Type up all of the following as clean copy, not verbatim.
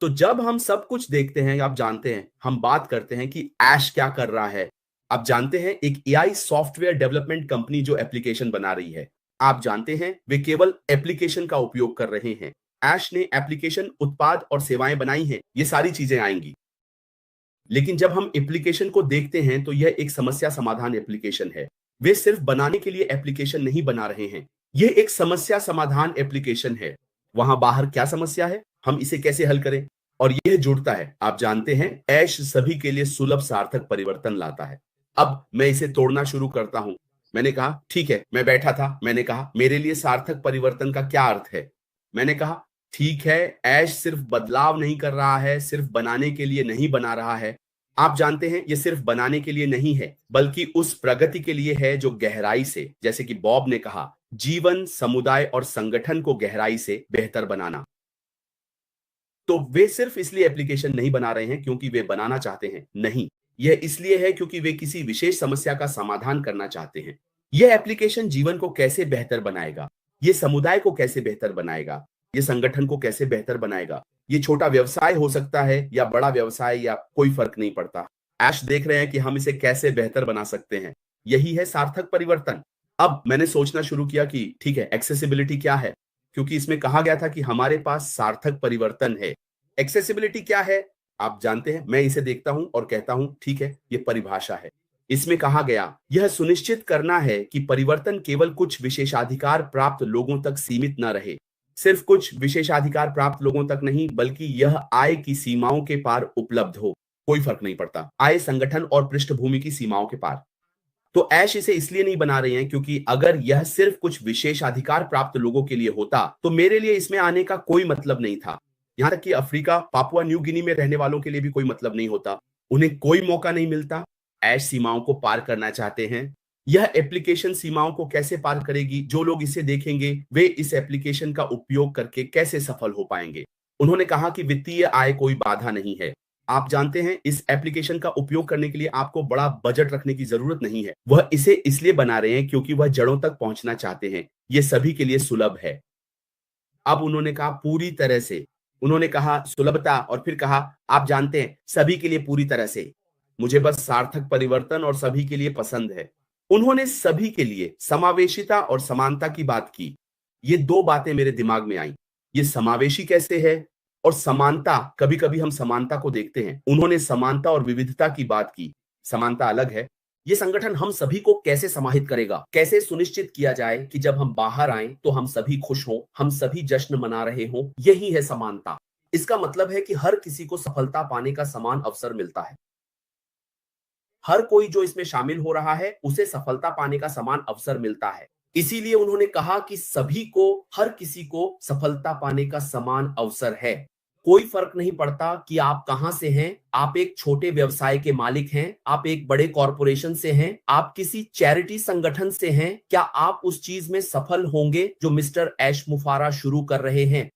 तो जब हम सब कुछ देखते हैं, आप जानते हैं, हम बात करते हैं कि ऐश क्या कर रहा है। आप जानते हैं एक एआई सॉफ्टवेयर डेवलपमेंट कंपनी जो एप्लीकेशन बना रही है। आप जानते हैं वे केवल एप्लीकेशन का उपयोग कर रहे हैं। ऐश ने एप्लीकेशन, उत्पाद और सेवाएं बनाई हैं, ये सारी चीजें आएंगी। लेकिन जब हम एप्लीकेशन को देखते हैं तो यह एक समस्या समाधान एप्लीकेशन है। वे सिर्फ बनाने के लिए एप्लीकेशन नहीं बना रहे हैं, यह एक समस्या समाधान एप्लीकेशन है। वहां बाहर क्या समस्या है, हम इसे कैसे हल करें, और यह जुड़ता है। आप जानते हैं ऐश सभी के लिए सुलभ सार्थक परिवर्तन लाता है। अब मैं इसे तोड़ना शुरू करता हूं। मैंने कहा ठीक है, मैं बैठा था, मैंने कहा मेरे लिए सार्थक परिवर्तन का क्या अर्थ है। मैंने कहा ठीक है, ऐश सिर्फ बदलाव नहीं कर रहा है, सिर्फ बनाने के लिए नहीं बना रहा है। आप जानते हैं ये सिर्फ बनाने के लिए नहीं है, बल्कि उस प्रगति के लिए है जो गहराई से, जैसे कि बॉब ने कहा, जीवन, समुदाय और संगठन को गहराई से बेहतर बनाना। तो वे सिर्फ इसलिए एप्लीकेशन नहीं बना रहे हैं क्योंकि वे बनाना चाहते हैं, नहीं, यह इसलिए है क्योंकि वे किसी विशेष समस्या का समाधान करना चाहते हैं। यह एप्लीकेशन जीवन को कैसे बेहतर बनाएगा, ये समुदाय को कैसे बेहतर बनाएगा, ये संगठन को कैसे बेहतर बनाएगा। ये छोटा व्यवसाय हो सकता है या बड़ा व्यवसाय, या कोई फर्क नहीं पड़ता। ऐश देख रहे हैं कि हम इसे कैसे बेहतर बना सकते हैं। यही है सार्थक परिवर्तन। अब मैंने सोचना शुरू किया कि ठीक है, एक्सेसिबिलिटी क्या है, क्योंकि इसमें कहा गया था कि हमारे पास सार्थक परिवर्तन है। एक्सेसिबिलिटी क्या है, आप जानते हैं, मैं इसे देखता हूं और कहता हूं ठीक है, ये परिभाषा है। इसमें कहा गया यह सुनिश्चित करना है कि परिवर्तन केवल कुछ विशेषाधिकार प्राप्त लोगों तक सीमित न रहे। सिर्फ कुछ विशेषाधिकार प्राप्त लोगों तक नहीं, बल्कि यह आय की सीमाओं के पार उपलब्ध हो। कोई फर्क नहीं पड़ता, आय, संगठन और पृष्ठभूमि की सीमाओं के पार। तो ऐश इसे इसलिए नहीं बना रहे हैं क्योंकि अगर यह सिर्फ कुछ विशेषाधिकार प्राप्त लोगों के लिए होता तो मेरे लिए इसमें आने का कोई मतलब नहीं था। यहां तक कि अफ्रीका, पापुआ न्यू गिनी में रहने वालों के लिए भी कोई मतलब नहीं होता। उन्हें कोई मौका नहीं मिलता। ऐश सीमाओं को पार करना चाहते हैं। यह एप्लीकेशन सीमाओं को कैसे पार करेगी, जो लोग इसे देखेंगे वे इस एप्लीकेशन का उपयोग करके कैसे सफल हो पाएंगे। उन्होंने कहा कि वित्तीय आय कोई बाधा नहीं है। आप जानते हैं इस एप्लीकेशन का उपयोग करने के लिए आपको बड़ा बजट रखने की जरूरत नहीं है। वह इसे इसलिए बना रहे हैं क्योंकि वह जड़ों तक पहुंचना चाहते हैं। यह सभी के लिए सुलभ है। अब उन्होंने कहा पूरी तरह से, उन्होंने कहा सुलभता, और फिर कहा आप जानते हैं सभी के लिए पूरी तरह से। मुझे बस सार्थक परिवर्तन और सभी के लिए पसंद है। उन्होंने सभी के लिए समावेशिता और समानता की बात की। ये दो बातें मेरे दिमाग में आई। ये समावेशी कैसे है और समानता, कभी कभी हम समानता को देखते हैं, उन्होंने समानता और विविधता की बात की। समानता अलग है। ये संगठन हम सभी को कैसे समाहित करेगा, कैसे सुनिश्चित किया जाए कि जब हम बाहर आए तो हम सभी खुश हों, हम सभी जश्न मना रहे हों। यही है समानता। इसका मतलब है कि हर किसी को सफलता पाने का समान अवसर मिलता है। हर कोई जो इसमें शामिल हो रहा है उसे सफलता पाने का समान अवसर मिलता है। इसीलिए उन्होंने कहा कि सभी को, हर किसी को सफलता पाने का समान अवसर है। कोई फर्क नहीं पड़ता कि आप कहां से हैं, आप एक छोटे व्यवसाय के मालिक हैं, आप एक बड़े कॉरपोरेशन से हैं, आप किसी चैरिटी संगठन से हैं, क्या आप उस चीज में सफल होंगे जो मिस्टर ऐश मुफारा शुरू कर रहे हैं?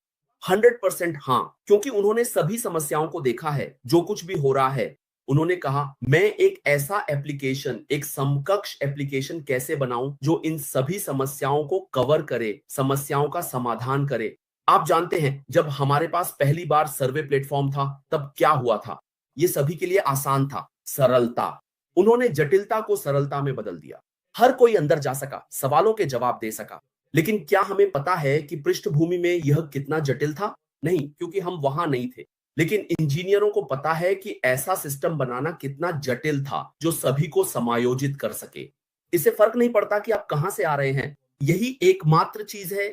100% हाँ, क्योंकि उन्होंने सभी समस्याओं को देखा है, जो कुछ भी हो रहा है। उन्होंने कहा मैं एक ऐसा एप्लीकेशन, एक समकक्ष एप्लीकेशन कैसे बनाऊं जो इन सभी समस्याओं को कवर करे, समस्याओं का समाधान करे। आप जानते हैं जब हमारे पास पहली बार सर्वे प्लेटफॉर्म था तब क्या हुआ था। ये सभी के लिए आसान था, सरलता। उन्होंने जटिलता को सरलता में बदल दिया। हर कोई अंदर जा सका, सवालों के जवाब दे सका। लेकिन क्या हमें पता है कि पृष्ठभूमि में यह कितना जटिल था? नहीं, क्योंकि हम वहां नहीं थे। लेकिन इंजीनियरों को पता है कि ऐसा सिस्टम बनाना कितना जटिल था जो सभी को समायोजित कर सके। इससे फर्क नहीं पड़ता कि आप कहां से आ रहे हैं, यही एकमात्र चीज है।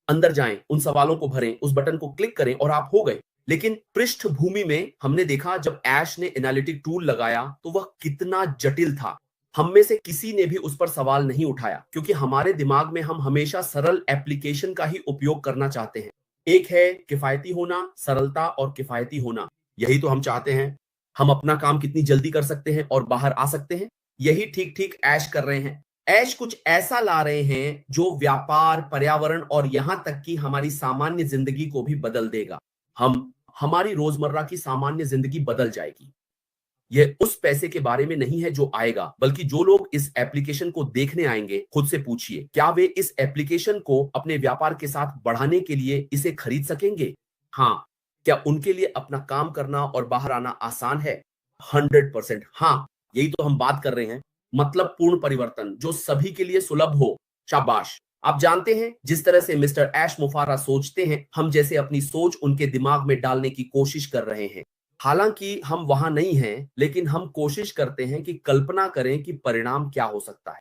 अंदर जाएं, उन सवालों को भरें, उस बटन को क्लिक करें और आप हो गए। लेकिन पृष्ठभूमि में हमने देखा जब ऐश ने एनालिटिक टूल लगाया तो वह कितना जटिल था। हम में से किसी ने भी उस पर सवाल नहीं उठाया, क्योंकि हमारे दिमाग में हम हमेशा सरल एप्लीकेशन का ही उपयोग करना चाहते हैं। एक है किफायती होना, सरलता और किफायती होना। यही तो हम चाहते हैं। हम अपना काम कितनी जल्दी कर सकते हैं और बाहर आ सकते हैं। यही ठीक ठीक ऐश कर रहे हैं। ऐश कुछ ऐसा ला रहे हैं जो व्यापार, पर्यावरण और यहां तक कि हमारी सामान्य जिंदगी को भी बदल देगा। हमारी रोजमर्रा की सामान्य जिंदगी बदल जाएगी। यह उस पैसे के बारे में नहीं है जो आएगा, बल्कि जो लोग इस एप्लीकेशन को देखने आएंगे, खुद से पूछिए क्या वे इस एप्लीकेशन को अपने व्यापार के साथ बढ़ाने के लिए इसे खरीद सकेंगे? हाँ, क्या उनके लिए अपना काम करना और बाहर आना आसान है? 100%। हाँ, यही तो हम बात कर रहे हैं। मतलब पूर्ण परिवर्तन जो सभी के लिए सुलभ हो। शाबाश। आप जानते हैं जिस तरह से मिस्टर ऐश मुफारा सोचते हैं, हम जैसे अपनी सोच उनके दिमाग में डालने की कोशिश कर रहे हैं। हालांकि हम वहां नहीं हैं, लेकिन हम कोशिश करते हैं कि कल्पना करें कि परिणाम क्या हो सकता है।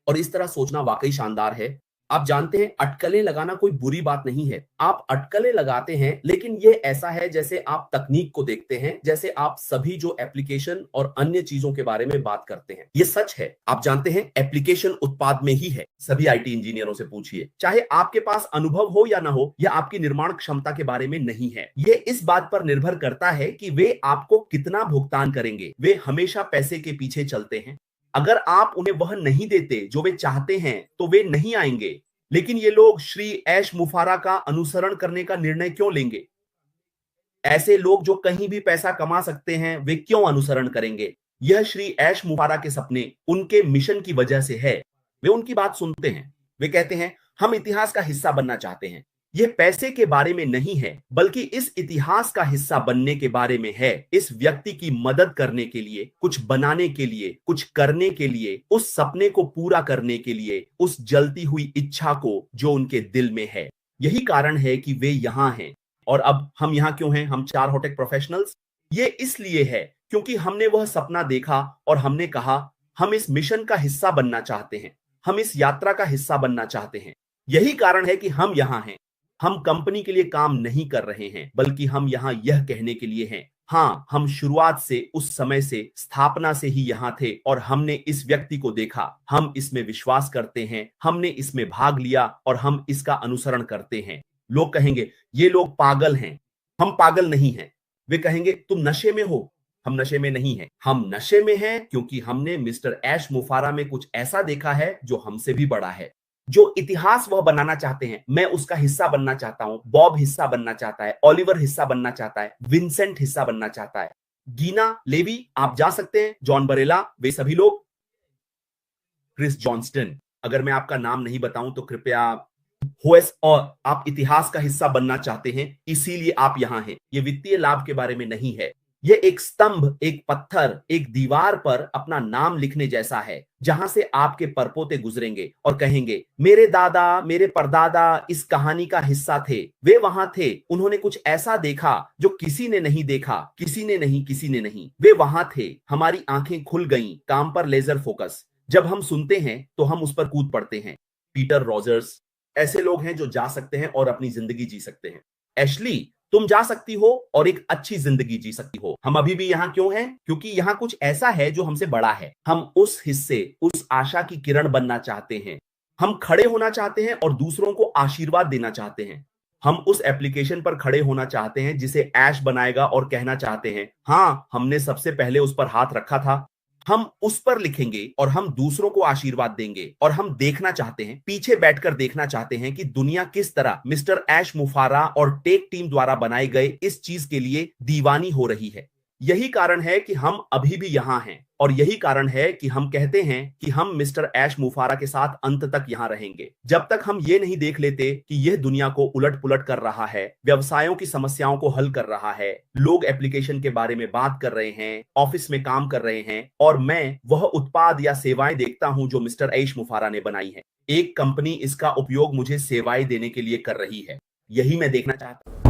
और इस तरह सोचना वाकई शानदार है। आप जानते हैं अटकलें लगाना कोई बुरी बात नहीं है। आप अटकलें लगाते हैं, लेकिन ये ऐसा है जैसे आप तकनीक को देखते हैं, जैसे आप सभी जो एप्लीकेशन और अन्य चीजों के बारे में बात करते हैं। ये सच है। आप जानते हैं एप्लीकेशन उत्पाद में ही है। सभी आईटी इंजीनियरों से पूछिए, चाहे आपके पास अनुभव हो या ना हो, या आपकी निर्माण क्षमता के बारे में नहीं है। ये इस बात पर निर्भर करता है कि वे आपको कितना भुगतान करेंगे। वे हमेशा पैसे के पीछे चलते हैं। अगर आप उन्हें वह नहीं देते जो वे चाहते हैं, तो वे नहीं आएंगे। लेकिन ये लोग श्री ऐश मुफारा का अनुसरण करने का निर्णय क्यों लेंगे? ऐसे लोग जो कहीं भी पैसा कमा सकते हैं, वे क्यों अनुसरण करेंगे? यह श्री ऐश मुफारा के सपने उनके मिशन की वजह से है। वे उनकी बात सुनते हैं। वे कहते हैं, हम इतिहास का हिस्सा बनना चाहते हैं। यह पैसे के बारे में नहीं है, बल्कि इस इतिहास का हिस्सा बनने के बारे में है। इस व्यक्ति की मदद करने के लिए, कुछ बनाने के लिए, कुछ करने के लिए, उस सपने को पूरा करने के लिए, उस जलती हुई इच्छा को जो उनके दिल में है। यही कारण है कि वे यहां हैं। और अब हम यहां क्यों हैं, हम चार होटेक प्रोफेशनल्स? ये इसलिए है क्योंकि हमने वह सपना देखा और हमने कहा, हम इस मिशन का हिस्सा बनना चाहते हैं। हम इस यात्रा का हिस्सा बनना चाहते हैं। यही कारण है कि हम यहां हैं। हम कंपनी के लिए काम नहीं कर रहे हैं, बल्कि हम यहां यह कहने के लिए हैं, हाँ, हम शुरुआत से, उस समय से, स्थापना से ही यहां थे और हमने इस व्यक्ति को देखा। हम इसमें विश्वास करते हैं, हमने इसमें भाग लिया और हम इसका अनुसरण करते हैं। लोग कहेंगे, ये लोग पागल हैं। हम पागल नहीं हैं। वे कहेंगे, तुम नशे में हो। हम नशे में नहीं हैं। हम नशे में हैं क्योंकि हमने मिस्टर ऐश मुफारा में कुछ ऐसा देखा है जो हमसे भी बड़ा है। जो इतिहास वह बनाना चाहते हैं, मैं उसका हिस्सा बनना चाहता हूं। बॉब हिस्सा बनना चाहता है, ऑलिवर हिस्सा बनना चाहता है, विंसेंट हिस्सा बनना चाहता है, गीना लेवी, आप जा सकते हैं, जॉन बरेला, वे सभी लोग, क्रिस जॉनस्टन, अगर मैं आपका नाम नहीं बताऊं तो कृपया होएस। और आप इतिहास का हिस्सा बनना चाहते हैं, इसीलिए आप यहां हैं। यह वित्तीय लाभ के बारे में नहीं है। यह एक स्तंभ, एक पत्थर, एक दीवार पर अपना नाम लिखने जैसा है, जहां से आपके परपोते गुजरेंगे और कहेंगे, मेरे दादा, मेरे परदादा इस कहानी का हिस्सा थे। वे वहां थे। उन्होंने कुछ ऐसा देखा जो किसी ने नहीं देखा, किसी ने नहीं, किसी ने नहीं। वे वहां थे। हमारी आंखें खुल गईं, काम पर लेजर फोकस। जब हम सुनते हैं तो हम उस पर कूद पड़ते हैं। पीटर रॉजर्स, ऐसे लोग हैं जो जा सकते हैं और अपनी जिंदगी जी सकते हैं। एशली, तुम जा सकती हो और एक अच्छी जिंदगी जी सकती हो। हम अभी भी यहां क्यों हैं? क्योंकि यहां कुछ ऐसा है जो हमसे बड़ा है। हम उस हिस्से, उस आशा की किरण बनना चाहते हैं। हम खड़े होना चाहते हैं और दूसरों को आशीर्वाद देना चाहते हैं। हम उस एप्लीकेशन पर खड़े होना चाहते हैं जिसे ऐश बनाएगा और कहना चाहते हैं, हाँ, हमने सबसे पहले उस पर हाथ रखा था। हम उस पर लिखेंगे और हम दूसरों को आशीर्वाद देंगे। और हम देखना चाहते हैं, पीछे बैठकर देखना चाहते हैं कि दुनिया किस तरह मिस्टर ऐश मुफारा और टेक टीम द्वारा बनाए गए इस चीज के लिए दीवानी हो रही है। यही कारण है कि हम अभी भी यहां हैं और यही कारण है कि हम कहते हैं कि हम मिस्टर ऐश मुफारा के साथ अंत तक यहां रहेंगे। जब तक हम ये नहीं देख लेते कि यह दुनिया को उलट पुलट कर रहा है, व्यवसायों की समस्याओं को हल कर रहा है, लोग एप्लीकेशन के बारे में बात कर रहे हैं, ऑफिस में काम कर रहे हैं, और मैं वह उत्पाद या सेवाएं देखता हूं जो मिस्टर ऐश मुफारा ने बनाई है। एक कंपनी इसका उपयोग मुझे सेवाएं देने के लिए कर रही है। यही मैं देखना चाहता हूं।